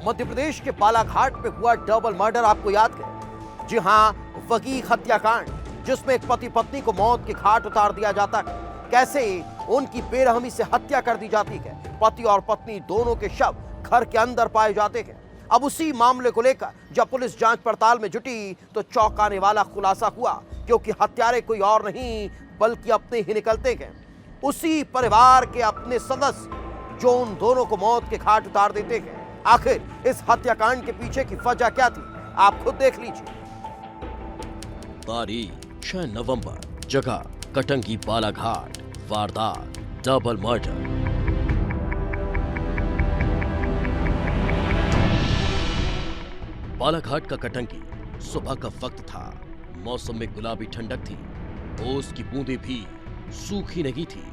मध्य प्रदेश के बालाघाट में हुआ डबल मर्डर आपको याद है? जी हां, वकील हत्याकांड, जिसमें एक पति पत्नी को मौत के घाट उतार दिया जाता है। कैसे उनकी बेरहमी से हत्या कर दी जाती है। पति और पत्नी दोनों के शव घर के अंदर पाए जाते हैं। अब उसी मामले को लेकर जब पुलिस जांच पड़ताल में जुटी तो चौंकाने वाला खुलासा हुआ, क्योंकि हत्यारे कोई और नहीं बल्कि अपने ही निकलते हैं। उसी परिवार के अपने सदस्य जो उन दोनों को मौत के घाट उतार देते हैं। आखिर इस हत्याकांड के पीछे की वजह क्या थी, आप खुद देख लीजिए। तारीख 6 नवंबर, जगह कटंगी बालाघाट, वारदात डबल मर्डर। बालाघाट का कटंगी, सुबह का वक्त था। मौसम में गुलाबी ठंडक थी, ओस की बूंदें भी सूखी नहीं थी।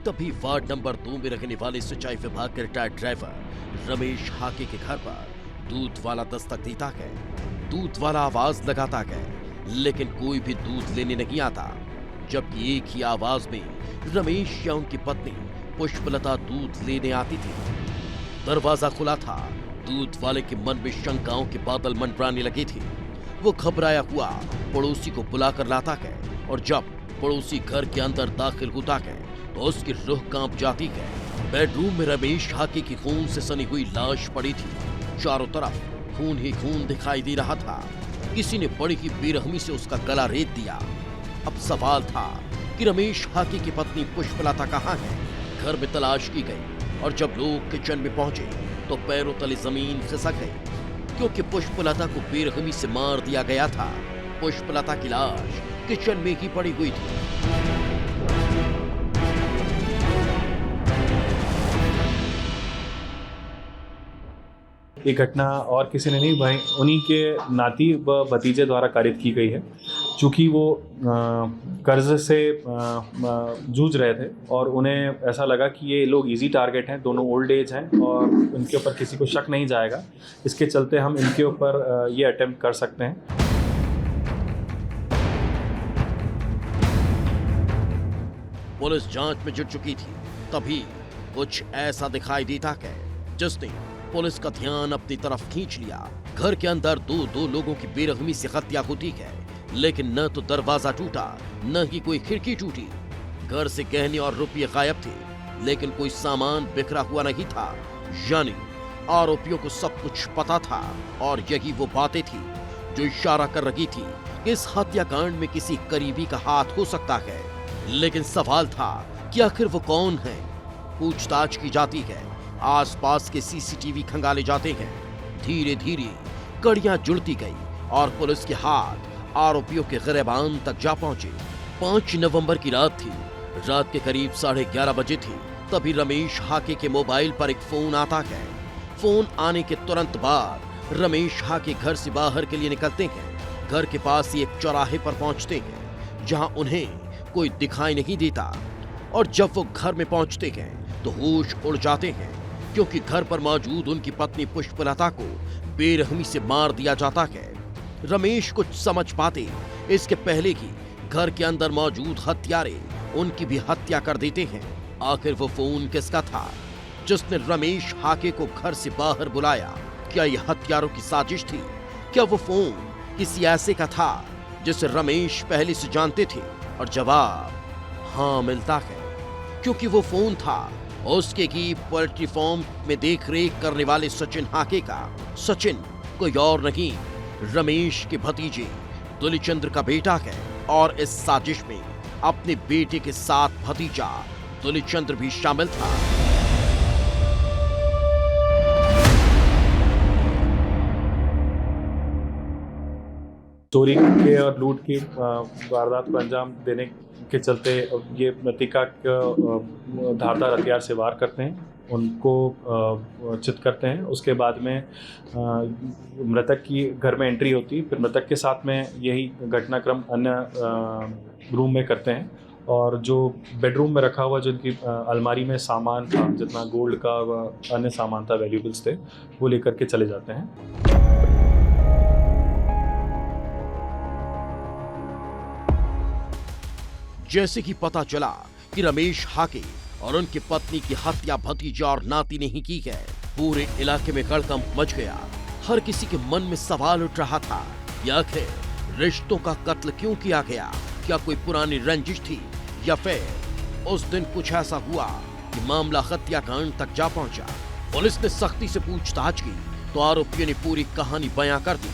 तभी वार्ड नंबर 2 में रहने वाले सिंचाई विभाग के रिटायर्ड ड्राइवर रमेश हाके के घर पर दूध वाला दस्तक देता है। दूध वाला आवाज लगाता है, लेकिन कोई भी दूध लेने नहीं आता। जबकि एक ही आवाज में रमेश या उनकी पत्नी पुष्पलता दूध लेने आती थी। दरवाजा खुला था। दूध वाले के मन में शंकाओं के बादल मंडराने लगे थे। वो घबराया हुआ पड़ोसी को बुलाकर लाता है, और जब पड़ोसी घर के अंदर दाखिल होता है तो उसकी रूह कांप जाती है। बेडरूम में रमेश हाके की खून से सनी हुई लाश पड़ी थी। चारों तरफ खून ही खून दिखाई दे रहा था। किसी ने बड़ी ही बेरहमी से उसका गला रेत दिया। अब सवाल था कि रमेश हाके की पत्नी पुष्पलता कहाँ है। घर में तलाश की गई, और जब लोग किचन में पहुंचे तो पैरों तले जमीन खिसक गई, क्योंकि पुष्पलता को बेरहमी से मार दिया गया था। पुष्पलता की लाश किचन में ही पड़ी हुई थी। ये घटना और किसी ने नहीं, भाई उन्हीं के नाती व भतीजे द्वारा कारित की गई है। चूँकि वो कर्ज से जूझ रहे थे और उन्हें ऐसा लगा कि ये लोग इजी टारगेट हैं, दोनों ओल्ड एज हैं और उनके ऊपर किसी को शक नहीं जाएगा। इसके चलते हम इनके ऊपर ये अटेम्प्ट कर सकते हैं। पुलिस जांच में जुट चुकी थी। तभी कुछ ऐसा दिखाई देता है जिसने पुलिस का ध्यान अपनी तरफ खींच लिया। घर के अंदर दो लोगों की बेरहमी से हत्या होती है, लेकिन न तो दरवाजा टूटा न ही कोई खिड़की टूटी। घर से गहने और रुपये गायब थे, लेकिन कोई सामान बिखरा हुआ नहीं था। यानी आरोपियों को सब कुछ पता था, और यही वो बातें थी जो इशारा कर रही थी कि इस हत्याकांड में किसी करीबी का हाथ हो सकता है। लेकिन सवाल था कि आखिर वो कौन है। पूछताछ की जाती है, आसपास के सीसीटीवी खंगाले जाते हैं। धीरे धीरे कड़ियां जुड़ती गई और पुलिस के हाथ आरोपियों के गिरबान तक जा पहुंचे। 5 नवंबर की रात थी। रात के करीब 11:30 बजे थी। तभी रमेश हाके के मोबाइल पर एक फोन आता है। फोन आने के तुरंत बाद रमेश हाके घर से बाहर के लिए निकलते हैं। घर के पास ही एक चौराहे पर पहुंचते हैं, जहां उन्हें कोई दिखाई नहीं देता। और जब वो घर में पहुंचते हैं तो होश उड़ जाते हैं, क्योंकि घर पर मौजूद उनकी पत्नी पुष्पलता को बेरहमी से मार दिया जाता है। रमेश कुछ समझ पाते इसके पहले ही घर के अंदर मौजूद हत्यारे उनकी भी हत्या कर देते हैं। आखिर वो फोन किसका था जिसने रमेश हाके को घर से बाहर बुलाया? क्या यह हत्यारों की साजिश थी? क्या वो फोन किसी ऐसे का था जिसे रमेश पहले से जानते थे? और जवाब हाँ मिलता है, क्योंकि वो फोन था उसके की पोल्ट्री फार्म में देख रेख करने वाले सचिन हाके का। सचिन कोई और नहीं, रमेश के भतीजे दुलीचंद्र का बेटा है। और इस साजिश में अपने बेटे के साथ भतीजा दुलीचंद्र भी शामिल था। चोरी के और लूट की वारदात को अंजाम देने के चलते ये मृतिका को धारदार हथियार से वार करते हैं, उनको चित करते हैं। उसके बाद में मृतक की घर में एंट्री होती है। फिर मृतक के साथ में यही घटनाक्रम अन्य रूम में करते हैं, और जो बेडरूम में रखा हुआ जो उनकी अलमारी में सामान था, जितना गोल्ड का व अन्य सामान था, वैल्यूबल्स थे, वो लेकर के चले जाते हैं। जैसे कि पता चला कि रमेश हाके और उनकी पत्नी की हत्या भतीजा और नाती ने ही की है, पूरे इलाके में हड़कंप मच गया। हर किसी के मन में सवाल उठ रहा था कि आखिर रिश्तों का कत्ल क्यों किया गया? क्या कोई पुरानी रंजिश थी या फिर उस दिन कुछ ऐसा हुआ कि मामला हत्याकांड तक जा पहुंचा? पुलिस ने सख्ती से पूछताछ की तो आरोपियों ने पूरी कहानी बयां कर दी।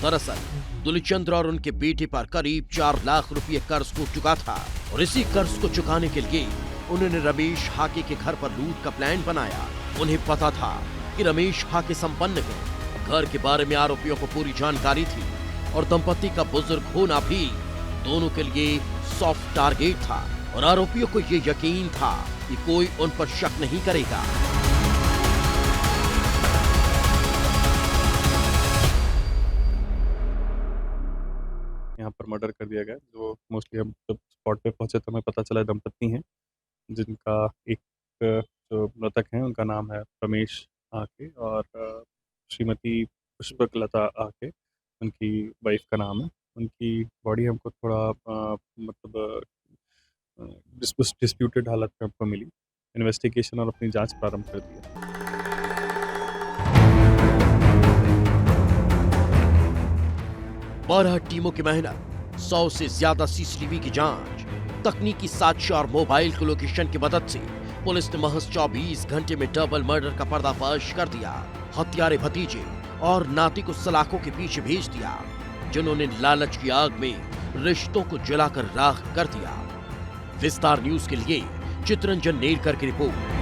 दरअसल दुलीचंद्र और उनके बेटे पर करीब 4 लाख रुपए कर्ज टूट चुका था और इसी कर्ज को चुकाने के लिए उन्होंने रमेश हाके के घर पर लूट का प्लान बनाया। उन्हें पता था कि रमेश हाके संपन्न है। घर के बारे में आरोपियों को पूरी जानकारी थी और दंपति का बुजुर्ग होना भी दोनों के लिए सॉफ्ट टारगेट था और आरोपियों को ये यकीन था कि कोई उन पर शक नहीं करेगा। यहाँ पर मर्डर कर दिया गया, जो मोस्टली हम जब स्पॉट पे पहुंचे तो हमें पता चला दंपत्ति हैं, जिनका एक जो मृतक हैं उनका नाम है रमेश आके और श्रीमती पुष्पकलता आके उनकी वाइफ का नाम है। उनकी बॉडी हमको थोड़ा मतलब डिस्प्यूटेड हालत में हमको मिली। इन्वेस्टिगेशन और अपनी जांच प्रारंभ कर दी है। 12 टीमों की मेहनत, 100 से ज्यादा सीसीटीवी की जांच, तकनीकी साक्ष्य और मोबाइल की लोकेशन की मदद से पुलिस ने महज 24 घंटे में डबल मर्डर का पर्दाफाश कर दिया। हत्यारे भतीजे और नाती को सलाखों के पीछे भेज दिया, जिन्होंने लालच की आग में रिश्तों को जलाकर राख कर दिया। विस्तार न्यूज के लिए चित्रंजन नेरकर की रिपोर्ट।